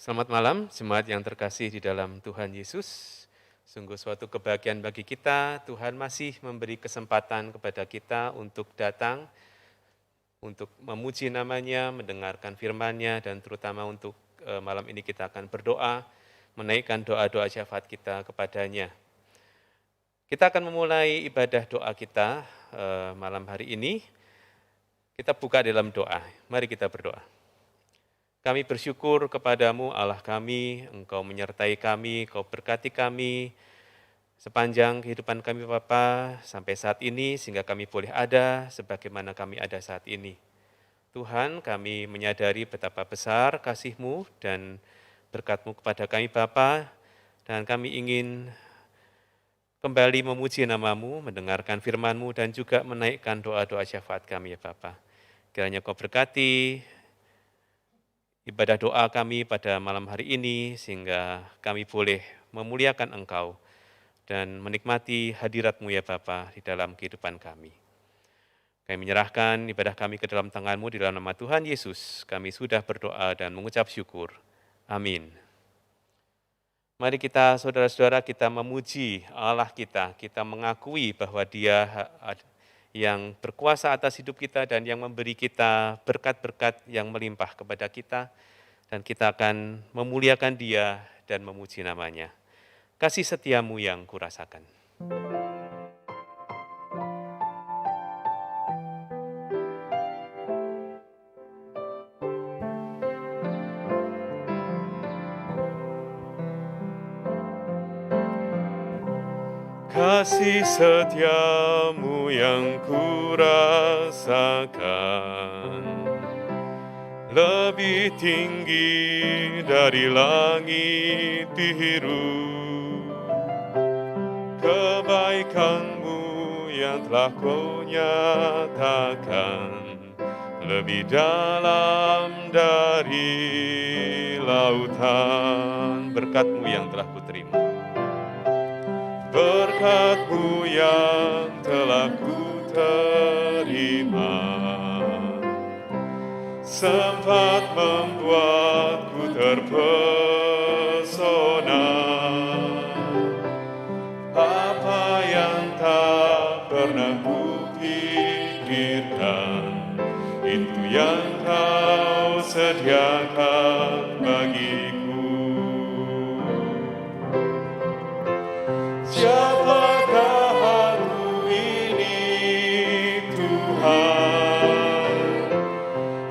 Selamat malam, jemaat yang terkasih di dalam Tuhan Yesus. Sungguh suatu kebahagiaan bagi kita, Tuhan masih memberi kesempatan kepada kita untuk datang, untuk memuji namanya, mendengarkan firman-Nya, dan terutama untuk malam ini kita akan berdoa, menaikkan doa-doa syafaat kita kepadanya. Kita akan memulai ibadah doa kita malam hari ini. Kita buka dalam doa, mari kita berdoa. Kami bersyukur kepadamu Allah kami, Engkau menyertai kami, Engkau berkati kami sepanjang kehidupan kami Bapa sampai saat ini sehingga kami boleh ada sebagaimana kami ada saat ini. Tuhan, kami menyadari betapa besar kasih-Mu dan berkat-Mu kepada kami Bapa, dan kami ingin kembali memuji nama-Mu, mendengarkan firman-Mu dan juga menaikkan doa-doa syafaat kami ya Bapa. Kiranya Kau berkati ibadah doa kami pada malam hari ini, sehingga kami boleh memuliakan Engkau dan menikmati hadirat-Mu ya Bapa di dalam kehidupan kami. Kami menyerahkan ibadah kami ke dalam tangan-Mu di dalam nama Tuhan Yesus. Kami sudah berdoa dan mengucap syukur. Amin. Mari kita, saudara-saudara, kita memuji Allah kita mengakui bahwa Dia yang berkuasa atas hidup kita dan yang memberi kita berkat-berkat yang melimpah kepada kita, dan kita akan memuliakan Dia dan memuji nama-Nya. Kasih setia-Mu yang kurasakan. Kasih setia-Mu yang kurasakan lebih tinggi dari langit biru. Kebaikan-Mu yang telah Kau nyatakan lebih dalam dari lautan. Berkat-Mu yang telah kuterima, berkat-Mu yang telah kuterima, sempat membuatku terpesona. Apa yang tak pernah kupikirkan, itu yang Kau sediakan bagiku. Siapakah aku ini, Tuhan?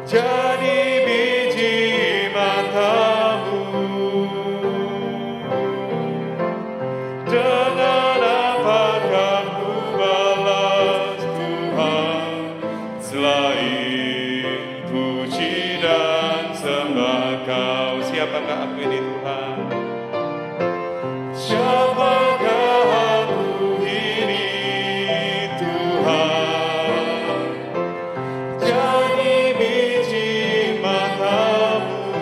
Jadi biji mata-Mu. Dengan apakah ku balas Tuhan, selain puji dan sembah Kau? Siapakah aku ini, Tuhan? Siapakah aku ini, Tuhan? Jadi biji mata-Mu.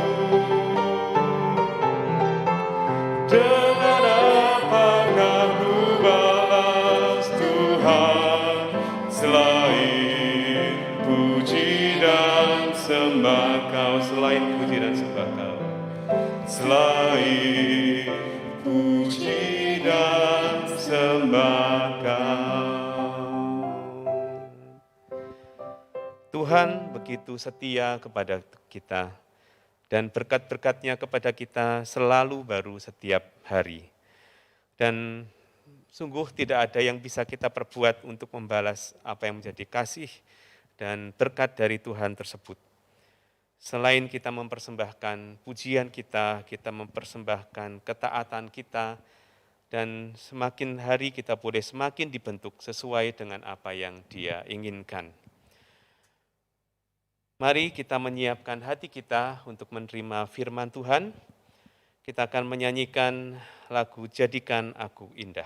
Dengan apakah ku balas Tuhan, selain puji dan sembah Kau? Selain puji dan sembah Kau, selain puji dan sembah Kau. Tuhan begitu setia kepada kita. dan berkat-berkat-Nya kepada kita selalu baru setiap hari. Dan sungguh tidak ada yang bisa kita perbuat untuk membalas apa yang menjadi kasih dan berkat dari Tuhan tersebut. Selain kita mempersembahkan pujian kita mempersembahkan ketaatan kita, dan semakin hari kita boleh semakin dibentuk sesuai dengan apa yang Dia inginkan. Mari kita menyiapkan hati kita untuk menerima firman Tuhan. Kita akan menyanyikan lagu Jadikan Aku Indah.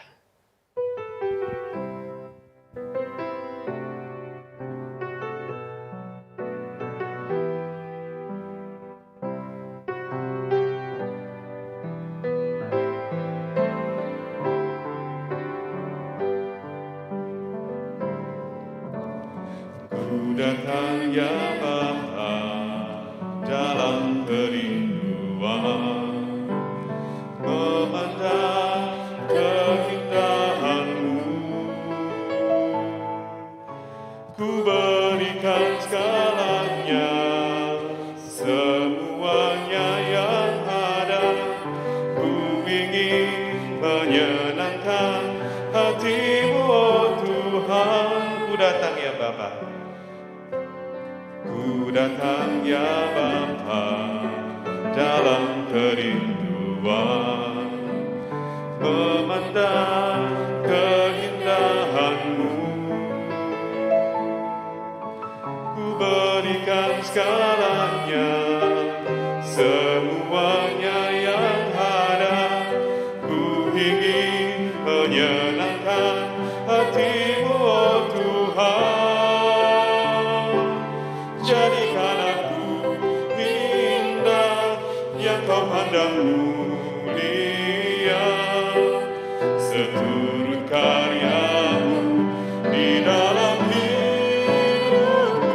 Ku datang ya Bapa dalam kerinduan, memandang keindahan-Mu. Ku berikan segalanya, semuanya yang ada. Ku ingin menyenangkan hati-Mu, oh Tuhan. Ku datang ya Bapa. Ku datang ya Bapa dalam kerinduan, memandang keindahan-Mu. Ku berikan segalanya, semuanya yang ada. Ku ingin menyenangkan hati-Mu, oh Tuhan. Jadikan aku indah yang Kau pandang mulia, seturut karya-Mu di dalam hidupku.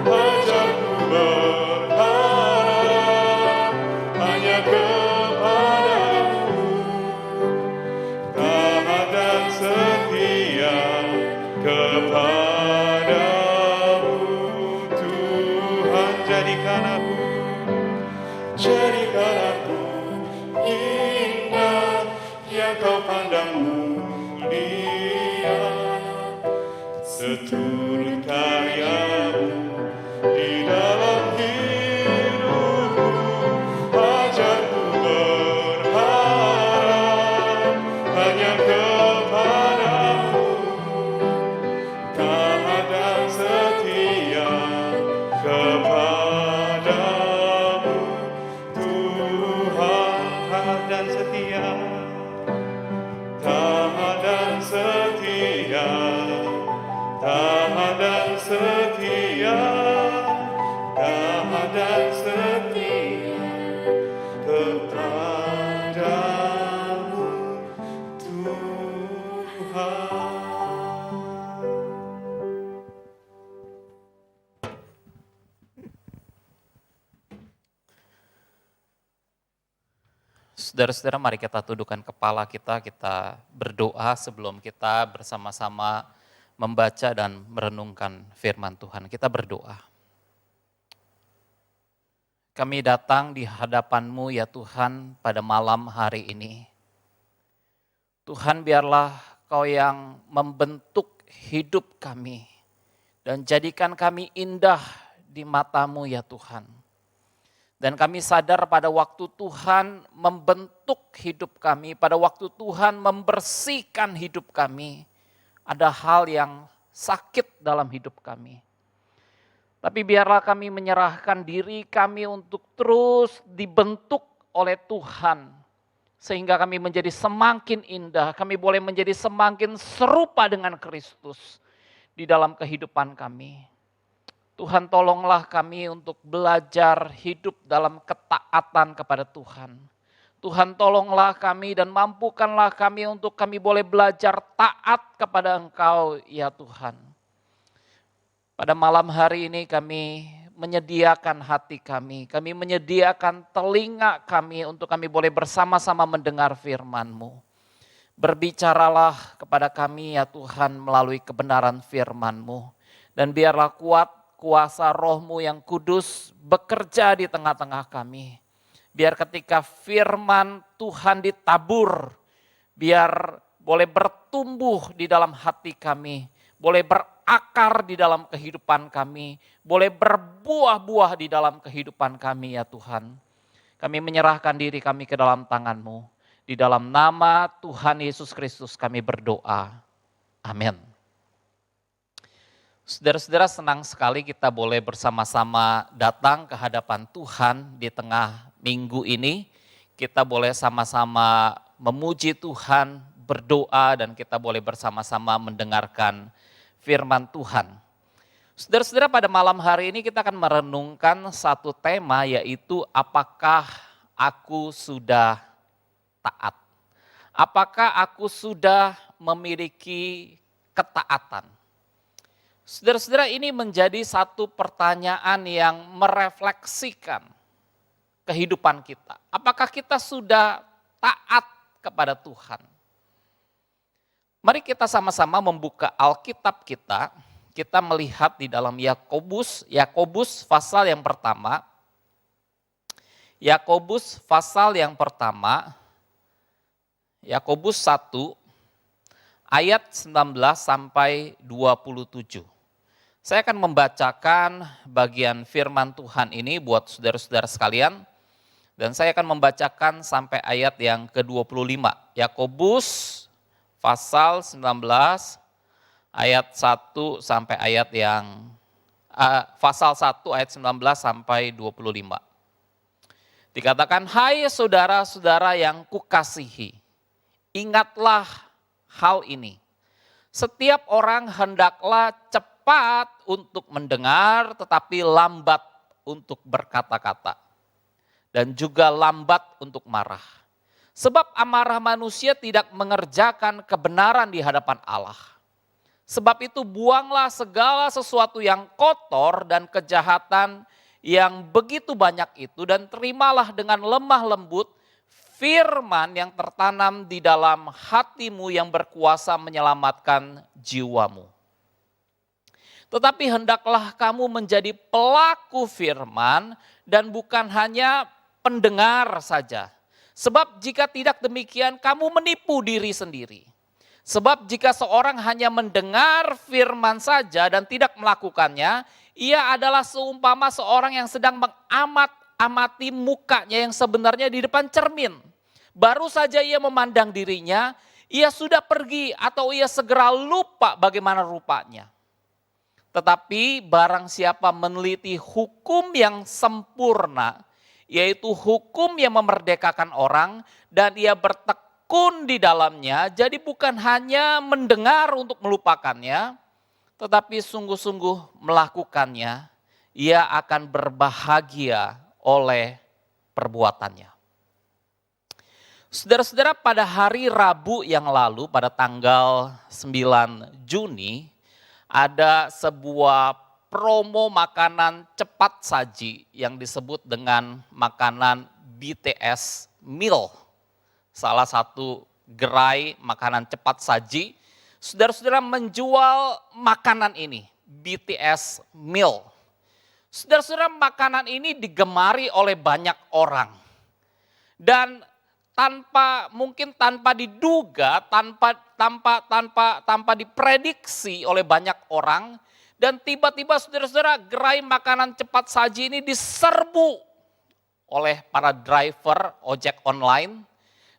Ajarku berharap hanya kepada-Mu, taat dan setia kepada-Mu. Jadikan aku indah yang Kau pandang mulia, seturut karya-Mu di dalam hidupku. Ajarku berharap hanya kepada-Mu, taat dan setia kepada-Mu. Dan setia, taat dan setia, taat dan setia, taat dan setia kepada-Mu, Tuhan. Saudara-saudara, mari kita tundukkan kepala kita berdoa sebelum kita bersama-sama membaca dan merenungkan firman Tuhan. Kita berdoa. Kami datang di hadapan-Mu ya Tuhan pada malam hari ini. Tuhan, biarlah Kau yang membentuk hidup kami dan jadikan kami indah di mata-Mu ya Tuhan. Dan kami sadar pada waktu Tuhan membentuk hidup kami, pada waktu Tuhan membersihkan hidup kami, ada hal yang sakit dalam hidup kami. Tapi biarlah kami menyerahkan diri kami untuk terus dibentuk oleh Tuhan. Sehingga kami menjadi semakin indah, kami boleh menjadi semakin serupa dengan Kristus di dalam kehidupan kami. Tuhan, tolonglah kami untuk belajar hidup dalam ketaatan kepada Tuhan. Tuhan, tolonglah kami dan mampukanlah kami untuk kami boleh belajar taat kepada Engkau ya Tuhan. Pada malam hari ini kami menyediakan hati kami menyediakan telinga kami untuk kami boleh bersama-sama mendengar firman-Mu. Berbicaralah kepada kami ya Tuhan melalui kebenaran firman-Mu. Dan biarlah kuat kuasa Roh-Mu yang kudus bekerja di tengah-tengah kami. Biar ketika firman Tuhan ditabur, biar boleh bertumbuh di dalam hati kami, boleh berakar di dalam kehidupan kami, boleh berbuah-buah di dalam kehidupan kami ya Tuhan. Kami menyerahkan diri kami ke dalam tangan-Mu. Di dalam nama Tuhan Yesus Kristus kami berdoa. Amin. Saudara-saudara, senang sekali kita boleh bersama-sama datang ke hadapan Tuhan di tengah minggu ini. Kita boleh sama-sama memuji Tuhan, berdoa, dan kita boleh bersama-sama mendengarkan firman Tuhan. Saudara-saudara, pada malam hari ini kita akan merenungkan satu tema, yaitu apakah aku sudah taat? Apakah aku sudah memiliki ketaatan? Saudara-saudara, ini menjadi satu pertanyaan yang merefleksikan kehidupan kita. Apakah kita sudah taat kepada Tuhan? Mari kita sama-sama membuka Alkitab kita. Kita melihat di dalam Yakobus pasal yang pertama. Yakobus pasal yang pertama. Yakobus 1 ayat 19 sampai 27. Saya akan membacakan bagian firman Tuhan ini buat saudara-saudara sekalian. Dan saya akan membacakan sampai ayat yang ke-25. Yakobus pasal 19 ayat 1 sampai ayat yang pasal 1 ayat 19 sampai 25. Dikatakan, hai saudara-saudara yang kukasihi, ingatlah hal ini. Setiap orang hendaklah cepat untuk mendengar, tetapi lambat untuk berkata-kata. Dan juga lambat untuk marah. Sebab amarah manusia tidak mengerjakan kebenaran di hadapan Allah. Sebab itu buanglah segala sesuatu yang kotor dan kejahatan yang begitu banyak itu, dan terimalah dengan lemah lembut firman yang tertanam di dalam hatimu yang berkuasa menyelamatkan jiwamu. Tetapi hendaklah kamu menjadi pelaku firman dan bukan hanya pendengar saja. Sebab jika tidak demikian kamu menipu diri sendiri. Sebab jika seorang hanya mendengar firman saja dan tidak melakukannya, ia adalah seumpama seorang yang sedang mengamati mukanya yang sebenarnya di depan cermin. Baru saja ia memandang dirinya, ia sudah pergi atau ia segera lupa bagaimana rupanya. Tetapi barang siapa meneliti hukum yang sempurna, yaitu hukum yang memerdekakan orang, dan ia bertekun di dalamnya, jadi bukan hanya mendengar untuk melupakannya, tetapi sungguh-sungguh melakukannya, ia akan berbahagia oleh perbuatannya. Saudara-saudara, pada hari Rabu yang lalu, pada tanggal 9 Juni, ada sebuah promo makanan cepat saji yang disebut dengan makanan BTS Meal. Salah satu gerai makanan cepat saji, saudara-saudara menjual makanan ini, BTS Meal. Saudara-saudara, makanan ini digemari oleh banyak orang. Dan mungkin tanpa diduga, tanpa diprediksi oleh banyak orang, dan tiba-tiba saudara-saudara, gerai makanan cepat saji ini diserbu oleh para driver ojek online,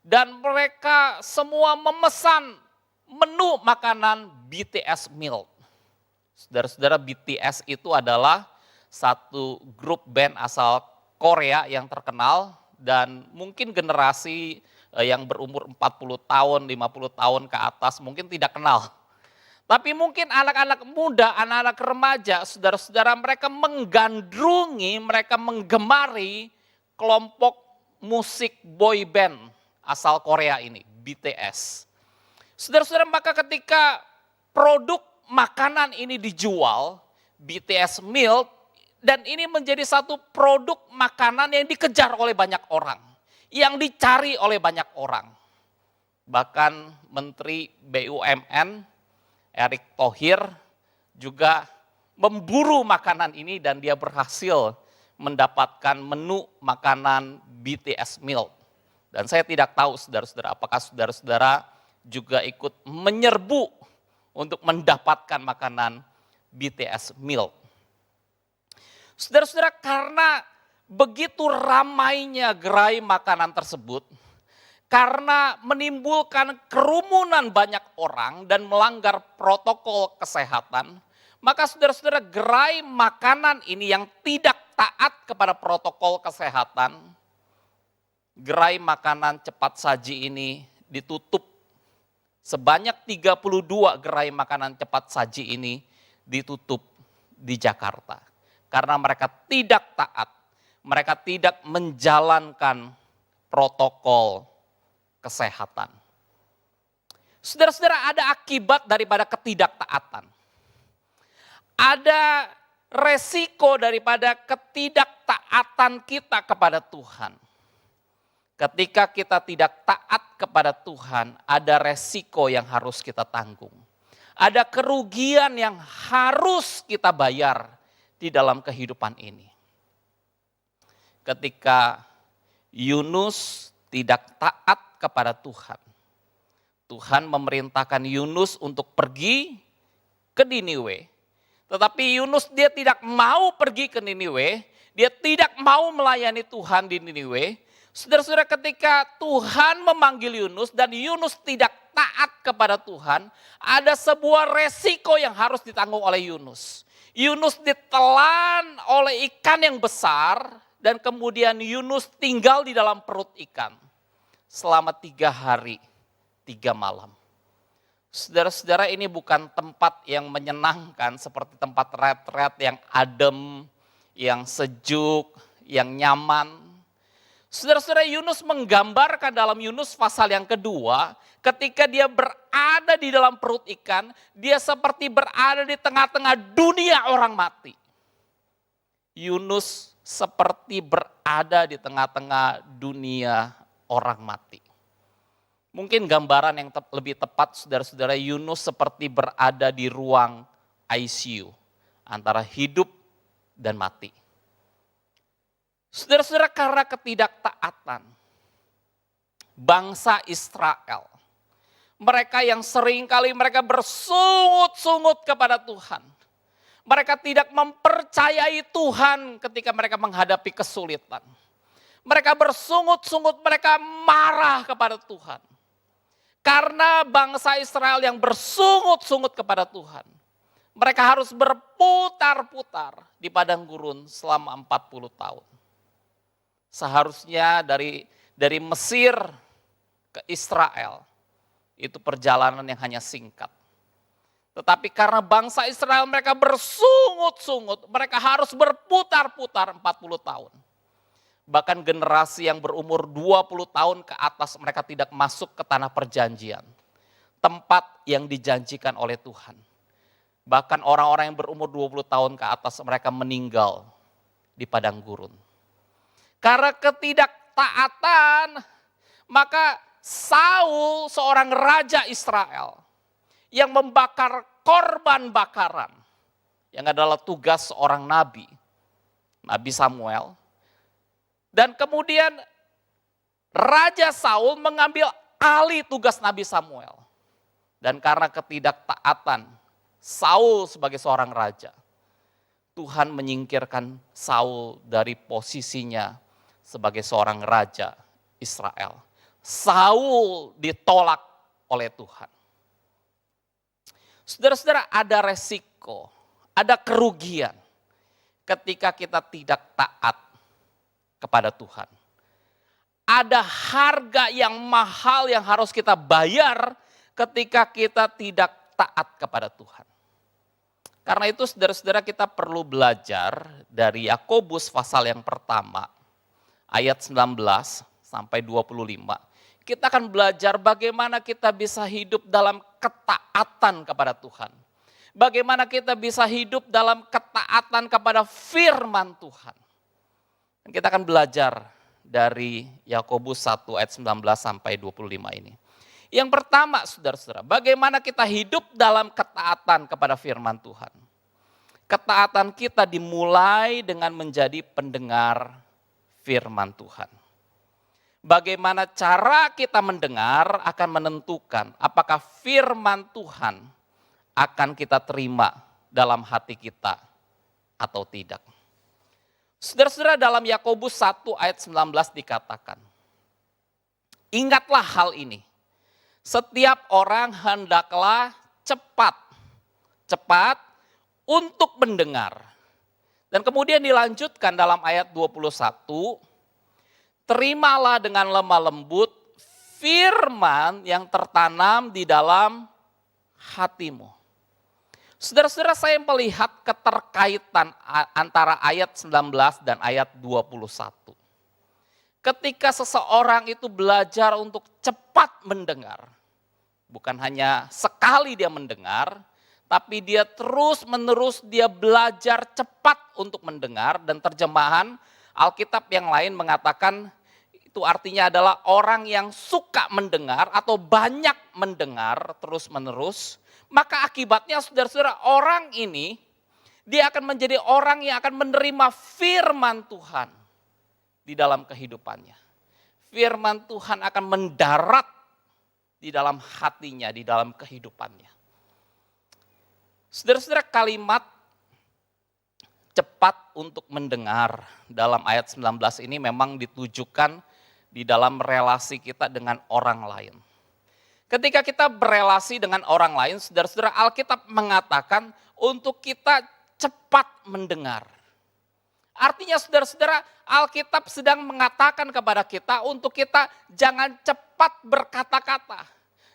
dan mereka semua memesan menu makanan BTS Meal. Saudara-saudara, BTS itu adalah satu grup band asal Korea yang terkenal, dan mungkin generasi yang berumur 40 tahun, 50 tahun ke atas mungkin tidak kenal. Tapi mungkin anak-anak muda, anak-anak remaja, saudara-saudara, mereka menggandrungi, mereka menggemari kelompok musik boy band asal Korea ini, BTS. Saudara-saudara, maka ketika produk makanan ini dijual, BTS Meal, dan ini menjadi satu produk makanan yang dikejar oleh banyak orang, yang dicari oleh banyak orang. Bahkan Menteri BUMN Erick Thohir juga memburu makanan ini dan dia berhasil mendapatkan menu makanan BTS meal. Dan saya tidak tahu saudara-saudara, apakah saudara-saudara juga ikut menyerbu untuk mendapatkan makanan BTS meal. Saudara-saudara, karena begitu ramainya gerai makanan tersebut, karena menimbulkan kerumunan banyak orang dan melanggar protokol kesehatan, maka saudara-saudara, gerai makanan ini yang tidak taat kepada protokol kesehatan, gerai makanan cepat saji ini ditutup. Sebanyak 32 gerai makanan cepat saji ini ditutup di Jakarta. Karena mereka tidak taat, mereka tidak menjalankan protokol kesehatan. Saudara-saudara, ada akibat daripada ketidaktaatan. Ada resiko daripada ketidaktaatan kita kepada Tuhan. Ketika kita tidak taat kepada Tuhan, ada resiko yang harus kita tanggung. Ada kerugian yang harus kita bayar di dalam kehidupan ini. Ketika Yunus tidak taat kepada Tuhan, Tuhan memerintahkan Yunus untuk pergi ke Niniwe. Tetapi Yunus dia tidak mau pergi ke Niniwe, dia tidak mau melayani Tuhan di Niniwe. Saudara-saudara, ketika Tuhan memanggil Yunus dan Yunus tidak taat kepada Tuhan, ada sebuah resiko yang harus ditanggung oleh Yunus. Yunus ditelan oleh ikan yang besar dan kemudian Yunus tinggal di dalam perut ikan selama 3 hari, 3 malam. Saudara-saudara, ini bukan tempat yang menyenangkan seperti tempat retret yang adem, yang sejuk, yang nyaman. Saudara-saudara, Yunus menggambarkan dalam Yunus pasal yang kedua, ketika dia berada di dalam perut ikan, dia seperti berada di tengah-tengah dunia orang mati. Yunus seperti berada di tengah-tengah dunia orang mati. Mungkin gambaran yang lebih tepat, saudara-saudara, Yunus seperti berada di ruang ICU, antara hidup dan mati. Saudara-saudara, karena ketidaktaatan bangsa Israel, mereka yang seringkali mereka bersungut-sungut kepada Tuhan. Mereka tidak mempercayai Tuhan ketika mereka menghadapi kesulitan. Mereka bersungut-sungut, mereka marah kepada Tuhan. Karena bangsa Israel yang bersungut-sungut kepada Tuhan, mereka harus berputar-putar di padang gurun selama 40 tahun. Seharusnya dari Mesir ke Israel, itu perjalanan yang hanya singkat. Tetapi karena bangsa Israel mereka bersungut-sungut, mereka harus berputar-putar 40 tahun. Bahkan generasi yang berumur 20 tahun ke atas mereka tidak masuk ke tanah perjanjian. Tempat yang dijanjikan oleh Tuhan. Bahkan orang-orang yang berumur 20 tahun ke atas mereka meninggal di padang gurun. Karena ketidaktaatan, maka Saul seorang raja Israel yang membakar korban bakaran, yang adalah tugas seorang nabi, Nabi Samuel. Dan kemudian Raja Saul mengambil alih tugas Nabi Samuel. Dan karena ketidaktaatan Saul sebagai seorang raja, Tuhan menyingkirkan Saul dari posisinya sebagai seorang raja Israel. Saul ditolak oleh Tuhan. Saudara-saudara, ada resiko, ada kerugian ketika kita tidak taat kepada Tuhan. Ada harga yang mahal yang harus kita bayar ketika kita tidak taat kepada Tuhan. Karena itu saudara-saudara, kita perlu belajar dari Yakobus pasal yang pertama, ayat 19 sampai 25. Kita akan belajar bagaimana kita bisa hidup dalam ketaatan kepada Tuhan. Bagaimana kita bisa hidup dalam ketaatan kepada firman Tuhan. Dan kita akan belajar dari Yakobus 1 ayat 19 sampai 25 ini. Yang pertama saudara-saudara, bagaimana kita hidup dalam ketaatan kepada firman Tuhan. Ketaatan kita dimulai dengan menjadi pendengar firman Tuhan. Bagaimana cara kita mendengar akan menentukan apakah firman Tuhan akan kita terima dalam hati kita atau tidak. Saudara-saudara, dalam Yakobus 1 ayat 19 dikatakan, ingatlah hal ini, setiap orang hendaklah cepat untuk mendengar. Dan kemudian dilanjutkan dalam ayat 21, terimalah dengan lemah lembut firman yang tertanam di dalam hatimu. Saudara-saudara, saya melihat keterkaitan antara ayat 19 dan ayat 21. Ketika seseorang itu belajar untuk cepat mendengar, bukan hanya sekali dia mendengar, tapi dia terus-menerus dia belajar cepat untuk mendengar, dan terjemahan Alkitab yang lain mengatakan itu artinya adalah orang yang suka mendengar atau banyak mendengar terus-menerus. Maka akibatnya saudara-saudara, orang ini dia akan menjadi orang yang akan menerima firman Tuhan di dalam kehidupannya. Firman Tuhan akan mendarat di dalam hatinya, di dalam kehidupannya. Saudara-saudara, kalimat cepat untuk mendengar dalam ayat 19 ini memang ditujukan di dalam relasi kita dengan orang lain. Ketika kita berelasi dengan orang lain, saudara-saudara, Alkitab mengatakan untuk kita cepat mendengar. Artinya saudara-saudara, Alkitab sedang mengatakan kepada kita untuk kita jangan cepat berkata-kata.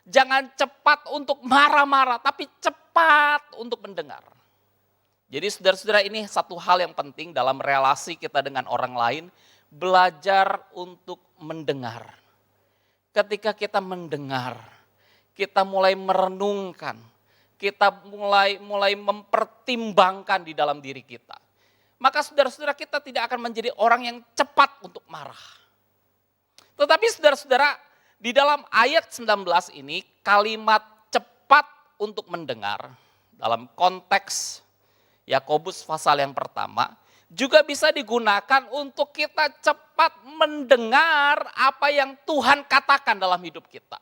Jangan cepat untuk marah-marah, tapi cepat untuk mendengar. Jadi saudara-saudara, ini satu hal yang penting dalam relasi kita dengan orang lain, belajar untuk mendengar. Ketika kita mendengar, kita mulai merenungkan, kita mulai mempertimbangkan di dalam diri kita. Maka saudara-saudara, kita tidak akan menjadi orang yang cepat untuk marah. Tetapi saudara-saudara, di dalam ayat 19 ini kalimat cepat untuk mendengar dalam konteks Yakobus pasal yang pertama juga bisa digunakan untuk kita cepat mendengar apa yang Tuhan katakan dalam hidup kita.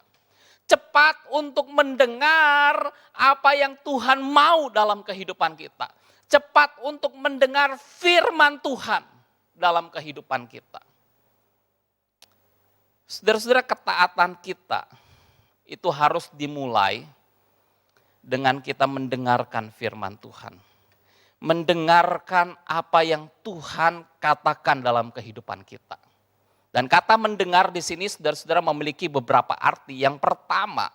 Cepat untuk mendengar apa yang Tuhan mau dalam kehidupan kita. Cepat untuk mendengar firman Tuhan dalam kehidupan kita. Saudara-saudara, ketaatan kita itu harus dimulai dengan kita mendengarkan firman Tuhan. Mendengarkan apa yang Tuhan katakan dalam kehidupan kita. Dan kata mendengar di sini saudara-saudara memiliki beberapa arti. Yang pertama,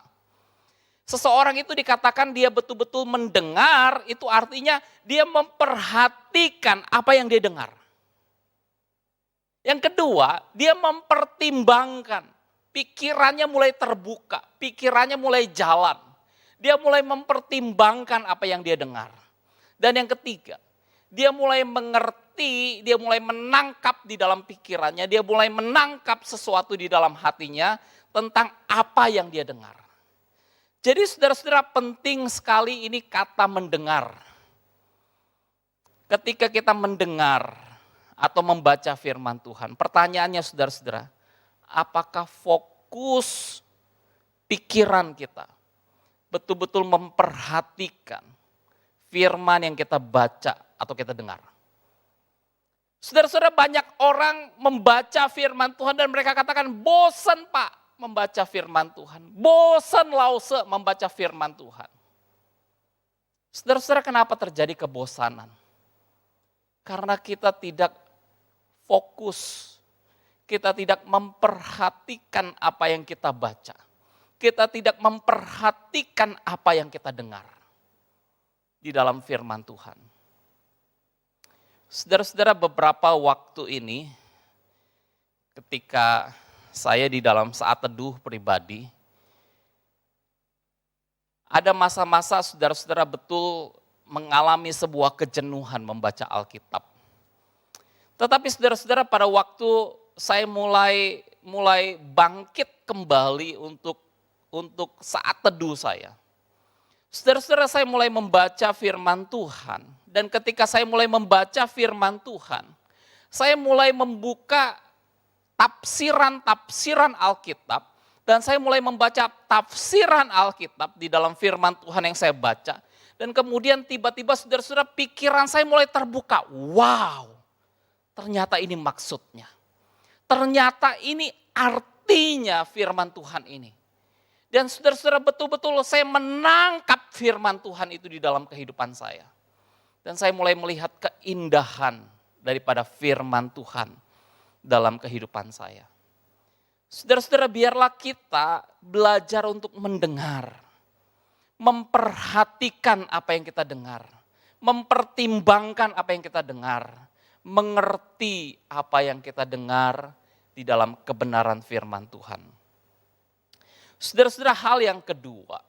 seseorang itu dikatakan dia betul-betul mendengar, itu artinya dia memperhatikan apa yang dia dengar. Yang kedua, dia mempertimbangkan, pikirannya mulai terbuka, pikirannya mulai jalan. Dia mulai mempertimbangkan apa yang dia dengar. Dan yang ketiga, dia mulai mengerti, dia mulai menangkap di dalam pikirannya, dia mulai menangkap sesuatu di dalam hatinya tentang apa yang dia dengar. Jadi saudara-saudara, penting sekali ini kata mendengar. Ketika kita mendengar atau membaca firman Tuhan, pertanyaannya saudara-saudara, apakah fokus pikiran kita betul-betul memperhatikan firman yang kita baca atau kita dengar? Saudara-saudara, banyak orang membaca firman Tuhan dan mereka katakan, bosan Pak membaca firman Tuhan, bosan Lause membaca firman Tuhan. Saudara-saudara, kenapa terjadi kebosanan? Karena kita tidak fokus, kita tidak memperhatikan apa yang kita baca. Kita tidak memperhatikan apa yang kita dengar di dalam firman Tuhan. Saudara-saudara, beberapa waktu ini ketika saya di dalam saat teduh pribadi, ada masa-masa saudara-saudara betul mengalami sebuah kejenuhan membaca Alkitab. Tetapi saudara-saudara, pada waktu saya mulai bangkit kembali untuk saat teduh saya. Saudara-saudara, saya mulai membaca firman Tuhan. Dan ketika saya mulai membaca firman Tuhan, saya mulai membuka tafsiran-tafsiran Alkitab. Dan saya mulai membaca tafsiran Alkitab di dalam firman Tuhan yang saya baca. Dan kemudian tiba-tiba saudara-saudara, pikiran saya mulai terbuka. Wow, ternyata ini maksudnya. Ternyata ini artinya firman Tuhan ini. Dan saudara-saudara, betul-betul saya menangkap firman Tuhan itu di dalam kehidupan saya. Dan saya mulai melihat keindahan daripada firman Tuhan dalam kehidupan saya. Saudara-saudara, biarlah kita belajar untuk mendengar. Memperhatikan apa yang kita dengar. Mempertimbangkan apa yang kita dengar. Mengerti apa yang kita dengar di dalam kebenaran firman Tuhan. Saudara-saudara, hal yang kedua,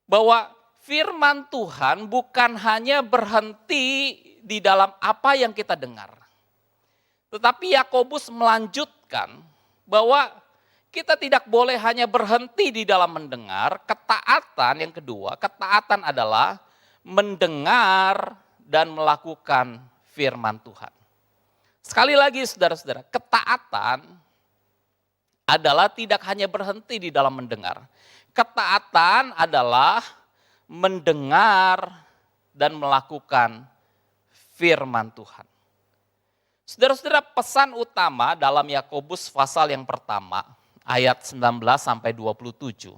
bahwa firman Tuhan bukan hanya berhenti di dalam apa yang kita dengar. Tetapi Yakobus melanjutkan bahwa kita tidak boleh hanya berhenti di dalam mendengar. Ketaatan yang kedua, ketaatan adalah mendengar dan melakukan firman Tuhan. Sekali lagi saudara-saudara, ketaatan adalah tidak hanya berhenti di dalam mendengar. Ketaatan adalah mendengar dan melakukan firman Tuhan. Saudara-saudara, pesan utama dalam Yakobus pasal yang pertama, ayat 19 sampai 27.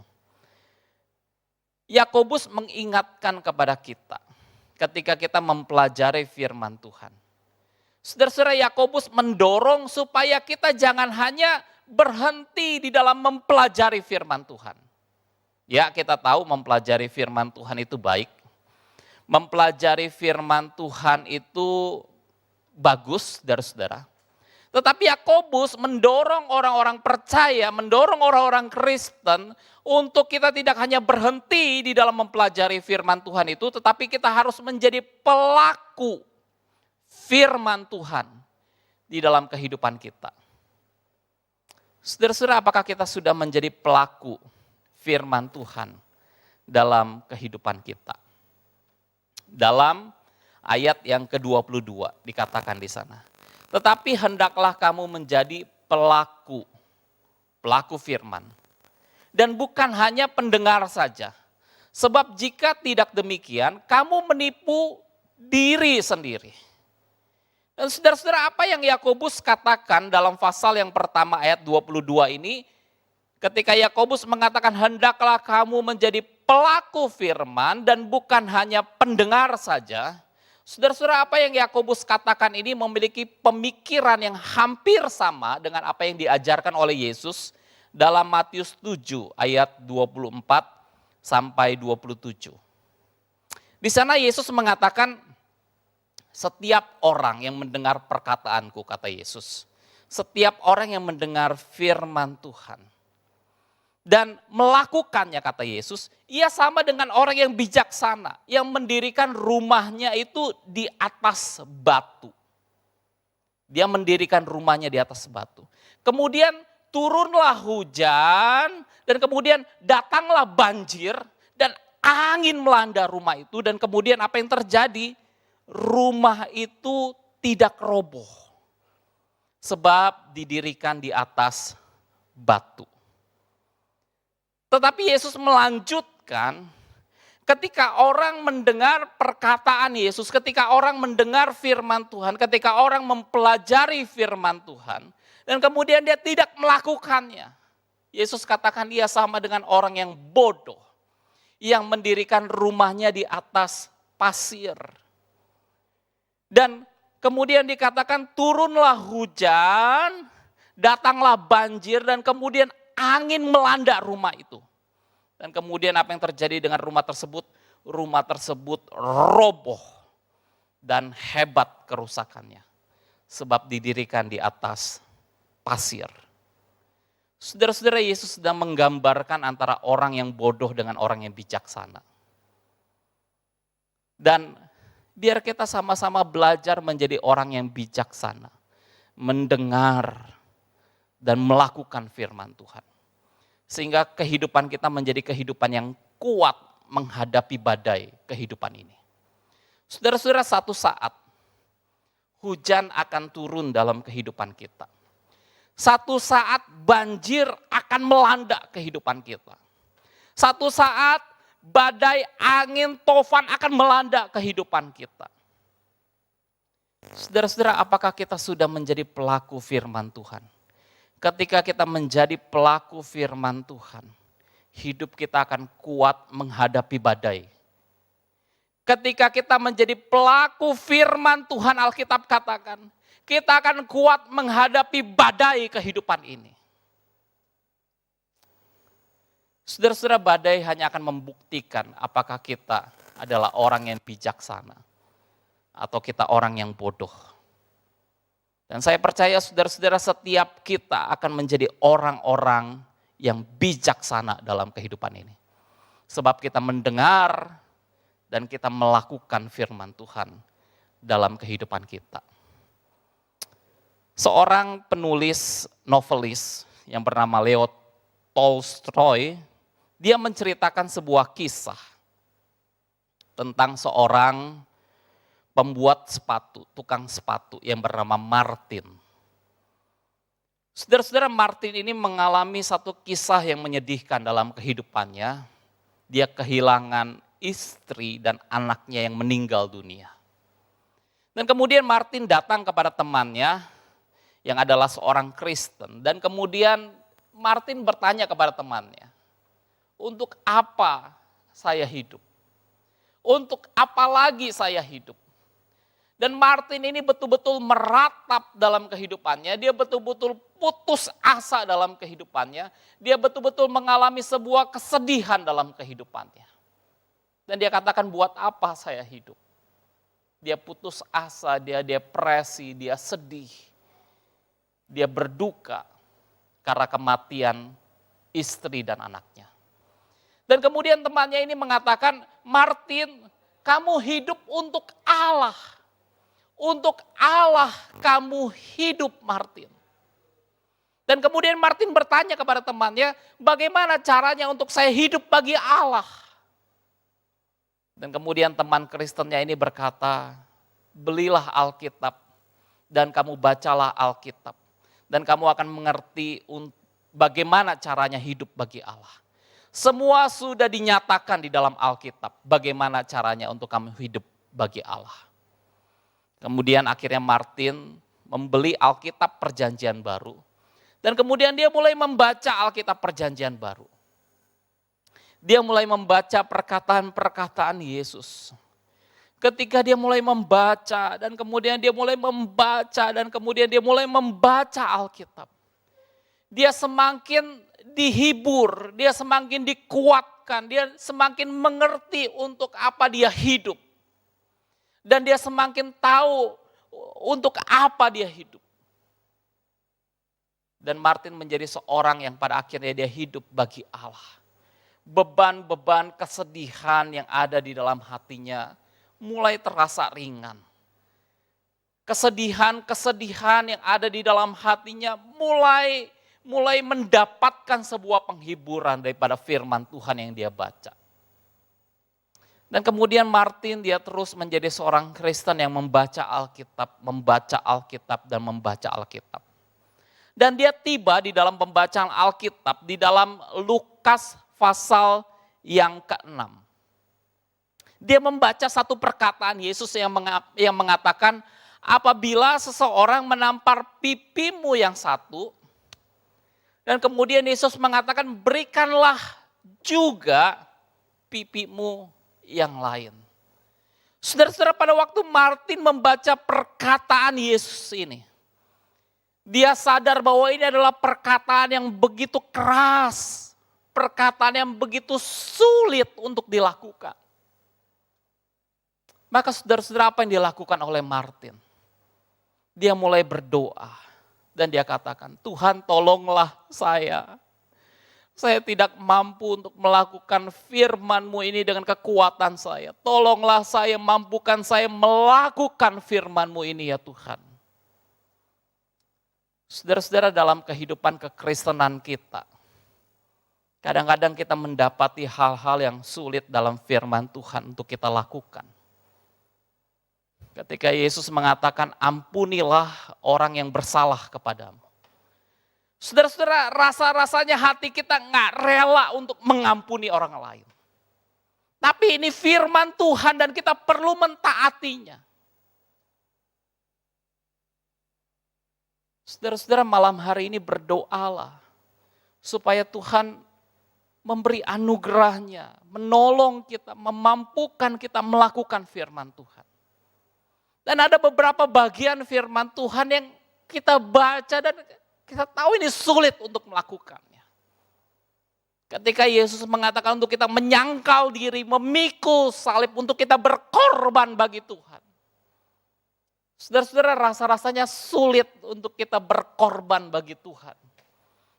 Yakobus mengingatkan kepada kita ketika kita mempelajari firman Tuhan. Saudara-saudara, Yakobus mendorong supaya kita jangan hanya berhenti di dalam mempelajari firman Tuhan. Ya, kita tahu mempelajari firman Tuhan itu baik. Mempelajari firman Tuhan itu bagus, saudara-saudara. Tetapi Yakobus mendorong orang-orang percaya, mendorong orang-orang Kristen untuk kita tidak hanya berhenti di dalam mempelajari firman Tuhan itu, tetapi kita harus menjadi pelaku firman Tuhan di dalam kehidupan kita. Saudara-saudara, apakah kita sudah menjadi pelaku firman Tuhan dalam kehidupan kita? Dalam ayat yang ke-22 dikatakan di sana. Tetapi hendaklah kamu menjadi pelaku firman. Dan bukan hanya pendengar saja. Sebab jika tidak demikian, kamu menipu diri sendiri. Dan saudara-saudara, apa yang Yakobus katakan dalam pasal yang pertama ayat 22 ini, ketika Yakobus mengatakan hendaklah kamu menjadi pelaku firman dan bukan hanya pendengar saja. Saudara-saudara, apa yang Yakobus katakan ini memiliki pemikiran yang hampir sama dengan apa yang diajarkan oleh Yesus dalam Matius 7 ayat 24 sampai 27. Di sana Yesus mengatakan, setiap orang yang mendengar perkataanku, kata Yesus, setiap orang yang mendengar firman Tuhan dan melakukannya, kata Yesus, ia sama dengan orang yang bijaksana, yang mendirikan rumahnya itu di atas batu. Dia mendirikan rumahnya di atas batu. Kemudian turunlah hujan, dan kemudian datanglah banjir, dan angin melanda rumah itu, dan kemudian apa yang terjadi? Rumah itu tidak roboh, sebab didirikan di atas batu. Tetapi Yesus melanjutkan, ketika orang mendengar perkataan Yesus, ketika orang mendengar firman Tuhan, ketika orang mempelajari firman Tuhan, dan kemudian dia tidak melakukannya. Yesus katakan dia sama dengan orang yang bodoh, yang mendirikan rumahnya di atas pasir. Dan kemudian dikatakan turunlah hujan, datanglah banjir, dan kemudian angin melanda rumah itu. Dan kemudian apa yang terjadi dengan rumah tersebut? Rumah tersebut roboh dan hebat kerusakannya. Sebab didirikan di atas pasir. Saudara-saudara, Yesus sedang menggambarkan antara orang yang bodoh dengan orang yang bijaksana. Dan biar kita sama-sama belajar menjadi orang yang bijaksana. Mendengar dan melakukan firman Tuhan. Sehingga kehidupan kita menjadi kehidupan yang kuat, menghadapi badai kehidupan ini. Saudara-saudara, satu saat hujan akan turun dalam kehidupan kita. Satu saat banjir akan melanda kehidupan kita. Satu saat badai angin tofan akan melanda kehidupan kita. Saudara-saudara, apakah kita sudah menjadi pelaku firman Tuhan? Ketika kita menjadi pelaku firman Tuhan, hidup kita akan kuat menghadapi badai. Ketika kita menjadi pelaku firman Tuhan, Alkitab katakan, kita akan kuat menghadapi badai kehidupan ini. Saudara-saudara, badai hanya akan membuktikan apakah kita adalah orang yang bijaksana atau kita orang yang bodoh. Dan saya percaya saudara-saudara, setiap kita akan menjadi orang-orang yang bijaksana dalam kehidupan ini. Sebab kita mendengar dan kita melakukan firman Tuhan dalam kehidupan kita. Seorang penulis novelis yang bernama Leo Tolstoy, dia menceritakan sebuah kisah tentang seorang pembuat sepatu, tukang sepatu yang bernama Martin. Saudara-saudara, Martin ini mengalami satu kisah yang menyedihkan dalam kehidupannya. Dia kehilangan istri dan anaknya yang meninggal dunia. Dan kemudian Martin datang kepada temannya yang adalah seorang Kristen. Dan kemudian Martin bertanya kepada temannya, untuk apa saya hidup? Untuk apa lagi saya hidup? Dan Martin ini betul-betul meratap dalam kehidupannya, dia betul-betul putus asa dalam kehidupannya, dia betul-betul mengalami sebuah kesedihan dalam kehidupannya. Dan dia katakan, buat apa saya hidup? Dia putus asa, dia depresi, dia sedih. Dia berduka karena kematian istri dan anaknya. Dan kemudian temannya ini mengatakan, Martin, kamu hidup untuk Allah. Untuk Allah kamu hidup, Martin. Dan kemudian Martin bertanya kepada temannya, bagaimana caranya untuk saya hidup bagi Allah? Dan kemudian teman Kristennya ini berkata, belilah Alkitab dan kamu bacalah Alkitab. Dan kamu akan mengerti bagaimana caranya hidup bagi Allah. Semua sudah dinyatakan di dalam Alkitab, bagaimana caranya untuk kamu hidup bagi Allah. Kemudian akhirnya Martin membeli Alkitab Perjanjian Baru. Dan kemudian dia mulai membaca Alkitab Perjanjian Baru. Dia mulai membaca perkataan-perkataan Yesus. Ketika dia mulai membaca dan kemudian dia mulai membaca dan kemudian dia mulai membaca Alkitab. Dia semakin dihibur, dia semakin dikuatkan, dia semakin mengerti untuk apa dia hidup. Dan dia semakin tahu untuk apa dia hidup. Dan Martin menjadi seorang yang pada akhirnya dia hidup bagi Allah. Beban-beban kesedihan yang ada di dalam hatinya mulai terasa ringan. Kesedihan-kesedihan yang ada di dalam hatinya mulai mendapatkan sebuah penghiburan daripada firman Tuhan yang dia baca. Dan kemudian Martin dia terus menjadi seorang Kristen yang membaca Alkitab, membaca Alkitab dan membaca Alkitab. Dan dia tiba di dalam pembacaan Alkitab di dalam Lukas pasal yang ke-6. Dia membaca satu perkataan Yesus yang mengatakan, apabila seseorang menampar pipimu yang satu, dan kemudian Yesus mengatakan, berikanlah juga pipimu yang lain. Saudara-saudara, pada waktu Martin membaca perkataan Yesus ini, dia sadar bahwa ini adalah perkataan yang begitu keras, perkataan yang begitu sulit untuk dilakukan. Maka saudara-saudara, apa yang dilakukan oleh Martin? Dia mulai berdoa dan dia katakan, Tuhan tolonglah saya. Saya tidak mampu untuk melakukan firman-Mu ini dengan kekuatan saya. Tolonglah saya, mampukan saya melakukan firman-Mu ini ya Tuhan. Saudara-saudara, dalam kehidupan kekristenan kita Kadang-kadang kita mendapati hal-hal yang sulit dalam firman Tuhan untuk kita lakukan. Ketika Yesus mengatakan, ampunilah orang yang bersalah kepadamu. Saudara-saudara, rasa-rasanya hati kita nggak rela untuk mengampuni orang lain. Tapi ini firman Tuhan dan kita perlu mentaatinya. Saudara-saudara, malam hari ini berdoalah supaya Tuhan memberi anugerahnya, menolong kita, memampukan kita melakukan firman Tuhan. Dan ada beberapa bagian firman Tuhan yang kita baca dan kita tahu ini sulit untuk melakukannya. Ketika Yesus mengatakan untuk kita menyangkal diri, memikul salib untuk kita berkorban bagi Tuhan. Saudara-saudara, rasa-rasanya sulit untuk kita berkorban bagi Tuhan.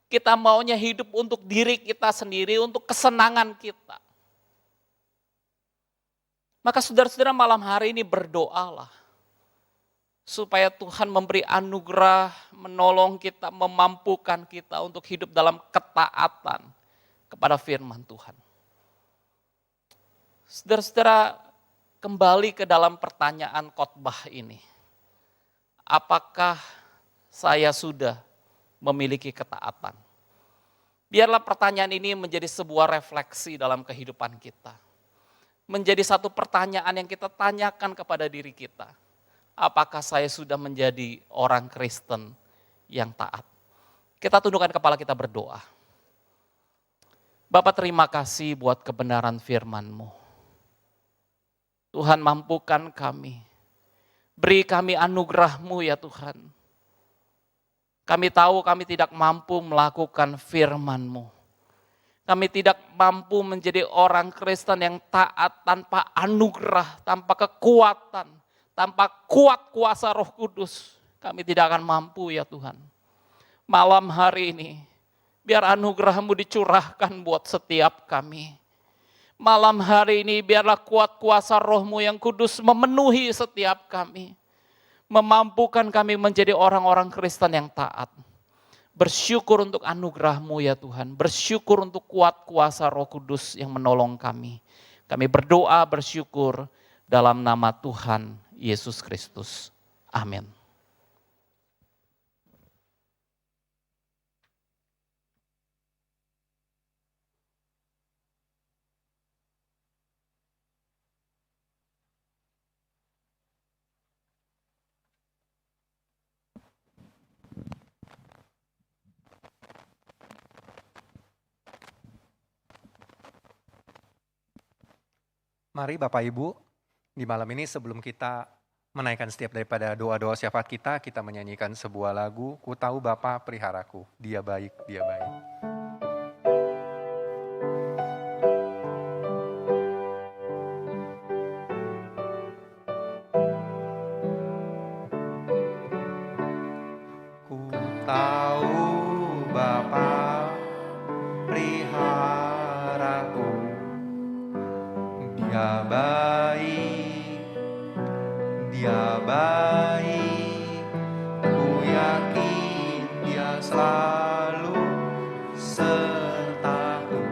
Kita maunya hidup untuk diri kita sendiri, untuk kesenangan kita. Maka saudara-saudara, malam hari ini berdoalah supaya Tuhan memberi anugerah, menolong kita, memampukan kita untuk hidup dalam ketaatan kepada firman Tuhan. Saudara-saudara, kembali ke dalam pertanyaan khotbah ini. Apakah saya sudah memiliki ketaatan? Biarlah pertanyaan ini menjadi sebuah refleksi dalam kehidupan kita. Menjadi satu pertanyaan yang kita tanyakan kepada diri kita. Apakah saya sudah menjadi orang Kristen yang taat? Kita tundukkan kepala, kita berdoa. Bapa, terima kasih buat kebenaran firman-Mu. Tuhan, mampukan kami. Beri kami anugerah-Mu ya Tuhan. Kami tahu kami tidak mampu melakukan firman-Mu. Kami tidak mampu menjadi orang Kristen yang taat tanpa anugerah, tanpa kekuatan, tanpa kuat kuasa Roh Kudus. Kami tidak akan mampu ya Tuhan. Malam hari ini, biar anugerah-Mu dicurahkan buat setiap kami. Malam hari ini biarlah kuat kuasa Roh-Mu yang kudus memenuhi setiap kami. Memampukan kami menjadi orang-orang Kristen yang taat. Bersyukur untuk anugerah-Mu ya Tuhan. Bersyukur untuk kuat kuasa Roh Kudus yang menolong kami. Kami berdoa bersyukur dalam nama Tuhan Yesus Kristus. Amin. Mari Bapak Ibu, di malam ini sebelum kita menaikkan setiap daripada doa-doa syafaat kita menyanyikan sebuah lagu, Ku Tahu Bapa Peliharaku, Dia Baik, Dia Baik. Ku tahu Bapa peliharaku, Dia baik, Dia baik, ku yakin Dia selalu sertaku.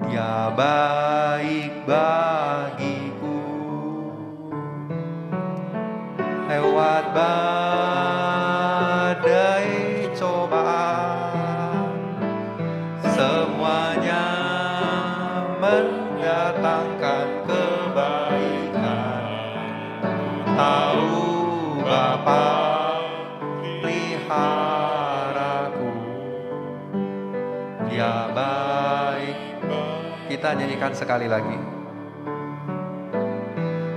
Dia baik bagiku, lewat badai cobaan, semuanya mendatangkan kebaikan. Tahu Bapa peliharaku, Dia baik. Kita nyanyikan sekali lagi.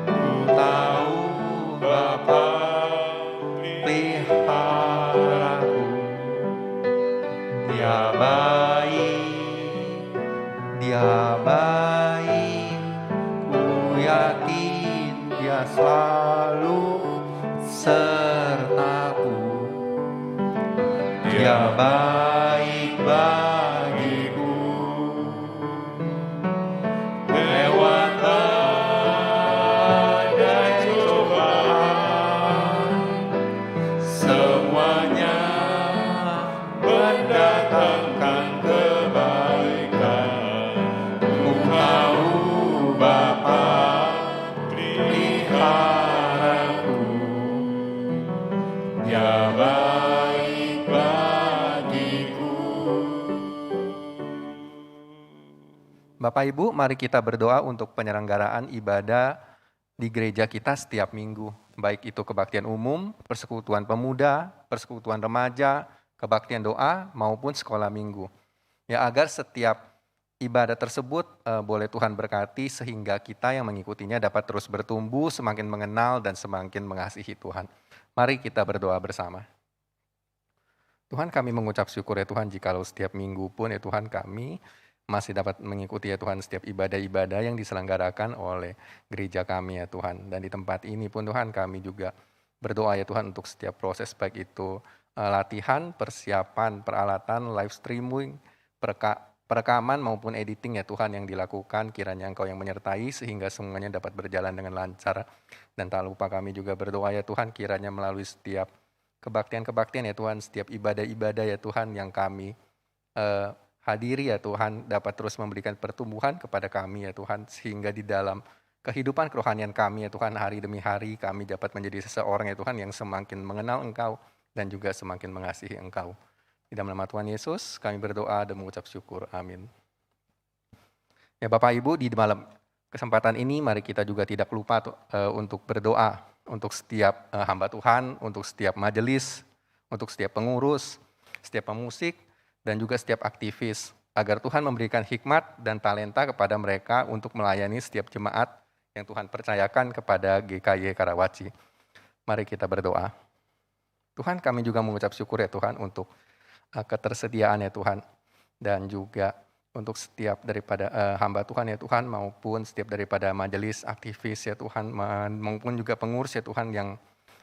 Ku tahu Bapa peliharaku, Dia baik, Dia baik, ku yakin Dia selalu sertaku. Dia baik bagiku, lewat badai cobaan, semuanya mendatangkan kebaikan. Bapak Ibu, mari kita berdoa untuk penyelenggaraan ibadah di gereja kita setiap minggu. Baik itu kebaktian umum, persekutuan pemuda, persekutuan remaja, kebaktian doa, maupun sekolah minggu. Ya, agar setiap ibadah tersebut boleh Tuhan berkati sehingga kita yang mengikutinya dapat terus bertumbuh, semakin mengenal dan semakin mengasihi Tuhan. Mari kita berdoa bersama. Tuhan, kami mengucap syukur ya Tuhan, jikalau setiap minggu pun ya Tuhan kami masih dapat mengikuti ya Tuhan setiap ibadah-ibadah yang diselenggarakan oleh gereja kami ya Tuhan. Dan di tempat ini pun Tuhan kami juga berdoa ya Tuhan untuk setiap proses baik itu latihan, persiapan, peralatan, live streaming, perekaman maupun editing ya Tuhan yang dilakukan, kiranya Engkau yang menyertai sehingga semuanya dapat berjalan dengan lancar. Dan tak lupa kami juga berdoa ya Tuhan, kiranya melalui setiap kebaktian-kebaktian ya Tuhan, setiap ibadah-ibadah ya Tuhan yang kami hadiri ya Tuhan, dapat terus memberikan pertumbuhan kepada kami ya Tuhan, sehingga di dalam kehidupan kerohanian kami ya Tuhan, hari demi hari kami dapat menjadi seseorang ya Tuhan yang semakin mengenal Engkau dan juga semakin mengasihi Engkau. Di dalam nama Tuhan Yesus kami berdoa dan mengucap syukur. Amin. Ya Bapak Ibu, di malam kesempatan ini mari kita juga tidak lupa untuk berdoa untuk setiap hamba Tuhan, untuk setiap majelis, untuk setiap pengurus, setiap pemusik, dan juga setiap aktivis, agar Tuhan memberikan hikmat dan talenta kepada mereka untuk melayani setiap jemaat yang Tuhan percayakan kepada GKY Karawaci. Mari kita berdoa. Tuhan, kami juga mengucap syukur ya Tuhan untuk ketersediaan ya Tuhan, dan juga untuk setiap daripada hamba Tuhan ya Tuhan, maupun setiap daripada majelis aktivis ya Tuhan, maupun juga pengurus ya Tuhan yang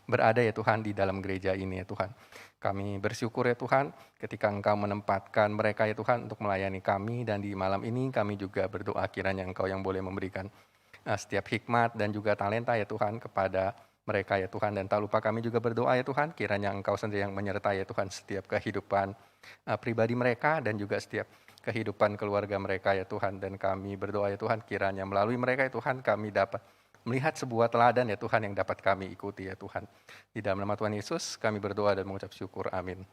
berada ya Tuhan di dalam gereja ini ya Tuhan. Kami bersyukur ya Tuhan ketika Engkau menempatkan mereka ya Tuhan untuk melayani kami, dan di malam ini kami juga berdoa kiranya Engkau yang boleh memberikan setiap hikmat dan juga talenta ya Tuhan kepada mereka ya Tuhan. Dan tak lupa kami juga berdoa ya Tuhan, kiranya Engkau sendiri yang menyertai ya Tuhan setiap kehidupan pribadi mereka dan juga setiap kehidupan keluarga mereka ya Tuhan. Dan kami berdoa ya Tuhan, kiranya melalui mereka ya Tuhan kami dapat melihat sebuah teladan ya Tuhan yang dapat kami ikuti ya Tuhan. Di dalam nama Tuhan Yesus kami berdoa dan mengucap syukur. Amin.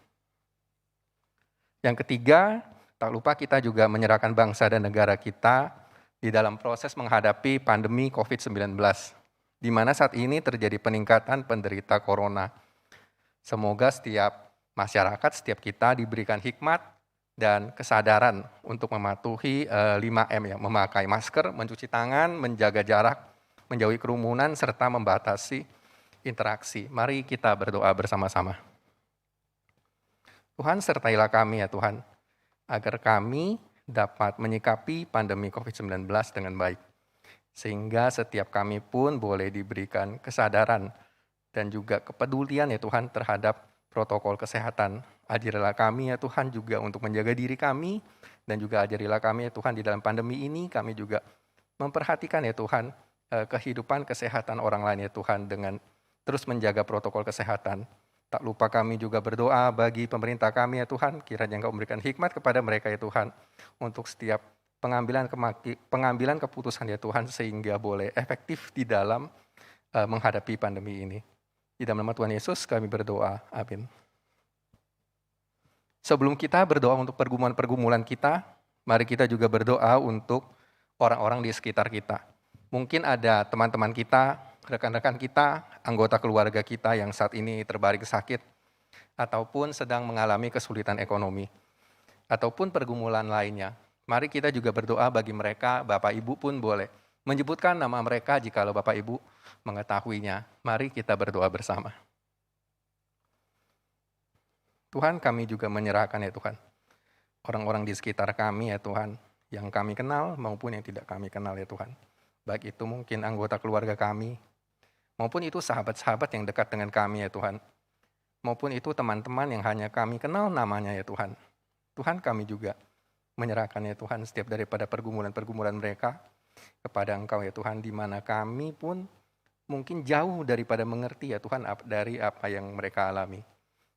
Yang ketiga, tak lupa kita juga menyerahkan bangsa dan negara kita di dalam proses menghadapi pandemi COVID-19, di mana saat ini terjadi peningkatan penderita corona. Semoga setiap masyarakat, setiap kita diberikan hikmat dan kesadaran untuk mematuhi 5M ya, memakai masker, mencuci tangan, menjaga jarak, menjauhi kerumunan, serta membatasi interaksi. Mari kita berdoa bersama-sama. Tuhan, sertailah kami ya Tuhan, agar kami dapat menyikapi pandemi COVID-19 dengan baik. Sehingga setiap kami pun boleh diberikan kesadaran dan juga kepedulian ya Tuhan terhadap protokol kesehatan. Ajarilah kami ya Tuhan juga untuk menjaga diri kami, dan juga ajarilah kami ya Tuhan di dalam pandemi ini kami juga memperhatikan ya Tuhan kehidupan kesehatan orang lain ya Tuhan dengan terus menjaga protokol kesehatan. Tak lupa kami juga berdoa bagi pemerintah kami ya Tuhan, kiranya Engkau memberikan hikmat kepada mereka ya Tuhan untuk setiap pengambilan keputusan ya Tuhan sehingga boleh efektif di dalam menghadapi pandemi ini. Di dalam nama Tuhan Yesus kami berdoa. Amin. Sebelum kita berdoa untuk pergumulan-pergumulan kita, mari kita juga berdoa untuk orang-orang di sekitar kita. Mungkin ada teman-teman kita, rekan-rekan kita, anggota keluarga kita yang saat ini terbaring sakit, ataupun sedang mengalami kesulitan ekonomi, ataupun pergumulan lainnya. Mari kita juga berdoa bagi mereka, Bapak Ibu pun boleh menyebutkan nama mereka jikalau Bapak Ibu mengetahuinya. Mari kita berdoa bersama. Tuhan, kami juga menyerahkan ya Tuhan, orang-orang di sekitar kami ya Tuhan, yang kami kenal maupun yang tidak kami kenal ya Tuhan. Baik itu mungkin anggota keluarga kami, maupun itu sahabat-sahabat yang dekat dengan kami ya Tuhan, maupun itu teman-teman yang hanya kami kenal namanya ya Tuhan. Tuhan, kami juga menyerahkan ya Tuhan setiap daripada pergumulan-pergumulan mereka kepada Engkau ya Tuhan, di mana kami pun mungkin jauh daripada mengerti ya Tuhan dari apa yang mereka alami.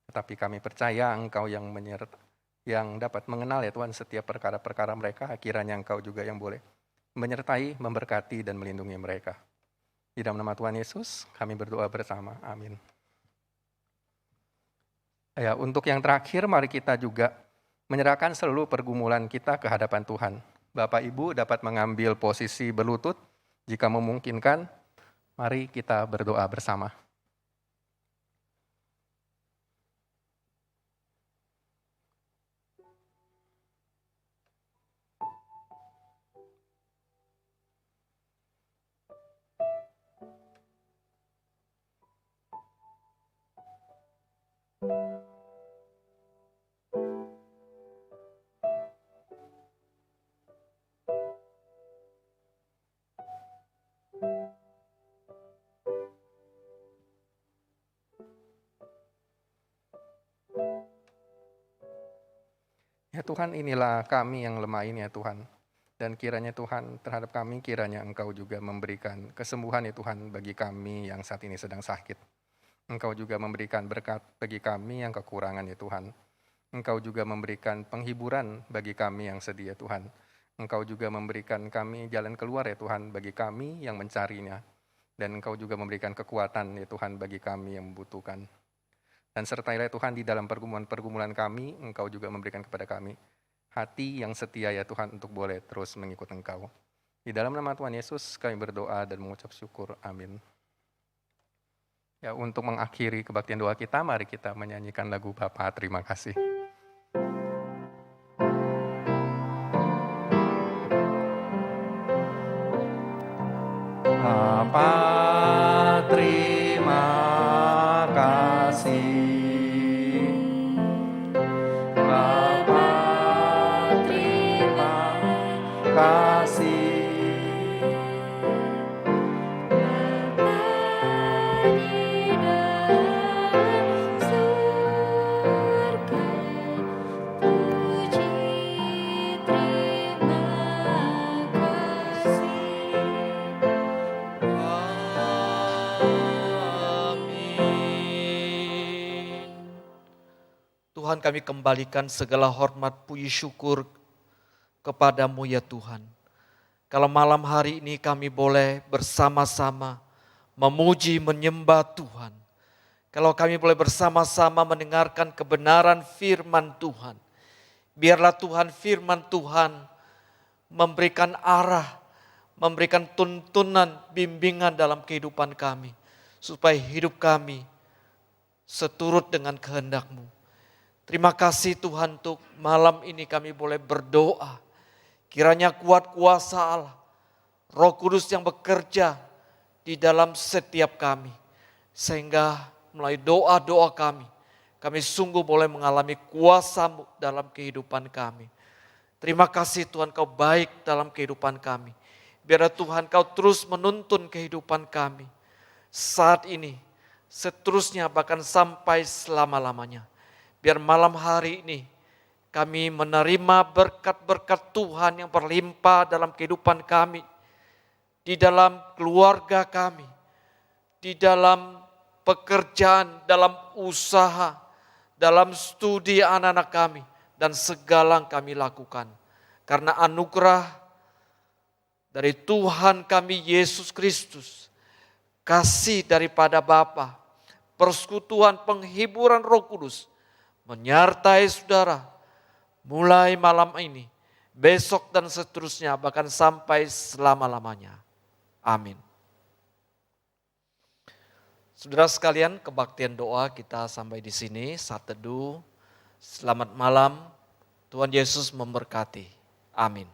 Tetapi kami percaya Engkau yang dapat mengenal ya Tuhan setiap perkara-perkara mereka, kiranya Engkau juga yang boleh menyertai, memberkati, dan melindungi mereka. Di dalam nama Tuhan Yesus, kami berdoa bersama. Amin. Ya, untuk yang terakhir, mari kita juga menyerahkan seluruh pergumulan kita ke hadapan Tuhan. Bapak Ibu dapat mengambil posisi berlutut. Jika memungkinkan, mari kita berdoa bersama. Ya Tuhan, inilah kami yang lemah ini ya Tuhan. Dan kiranya Tuhan terhadap kami, kiranya Engkau juga memberikan kesembuhan ya Tuhan bagi kami yang saat ini sedang sakit. Engkau juga memberikan berkat bagi kami yang kekurangan ya Tuhan. Engkau juga memberikan penghiburan bagi kami yang sedih ya Tuhan. Engkau juga memberikan kami jalan keluar ya Tuhan bagi kami yang mencarinya. Dan Engkau juga memberikan kekuatan ya Tuhan bagi kami yang membutuhkan. Dan sertailah Tuhan di dalam pergumulan-pergumulan kami, Engkau juga memberikan kepada kami hati yang setia ya Tuhan untuk boleh terus mengikut Engkau. Di dalam nama Tuhan Yesus kami berdoa dan mengucap syukur. Amin. Ya, untuk mengakhiri kebaktian doa kita, mari kita menyanyikan lagu Bapa Terima Kasih. Bapa terima kasih. Bapa terima kasih. Tuhan, kami kembalikan segala hormat, puji, syukur kepadamu ya Tuhan. Kalau malam hari ini kami boleh bersama-sama memuji, menyembah Tuhan. Kalau kami boleh bersama-sama mendengarkan kebenaran firman Tuhan. Biarlah Tuhan, firman Tuhan memberikan arah, memberikan tuntunan, bimbingan dalam kehidupan kami. Supaya hidup kami seturut dengan kehendak-Mu. Terima kasih Tuhan untuk malam ini kami boleh berdoa. Kiranya kuat kuasa Allah, Roh Kudus yang bekerja di dalam setiap kami. Sehingga melalui doa-doa kami sungguh boleh mengalami kuasa-Mu dalam kehidupan kami. Terima kasih Tuhan, Kau baik dalam kehidupan kami. Biarlah Tuhan Kau terus menuntun kehidupan kami. Saat ini, seterusnya bahkan sampai selama-lamanya. Biar malam hari ini kami menerima berkat-berkat Tuhan yang berlimpah dalam kehidupan kami. Di dalam keluarga kami. Di dalam pekerjaan, dalam usaha, dalam studi anak-anak kami. Dan segala yang kami lakukan. Karena anugerah dari Tuhan kami Yesus Kristus. Kasih daripada Bapa, persekutuan penghiburan Roh Kudus. Menyertai saudara mulai malam ini, besok dan seterusnya bahkan sampai selama-lamanya. Amin. Saudara sekalian, kebaktian doa kita sampai di sini, saat teduh. Selamat malam, Tuhan Yesus memberkati. Amin.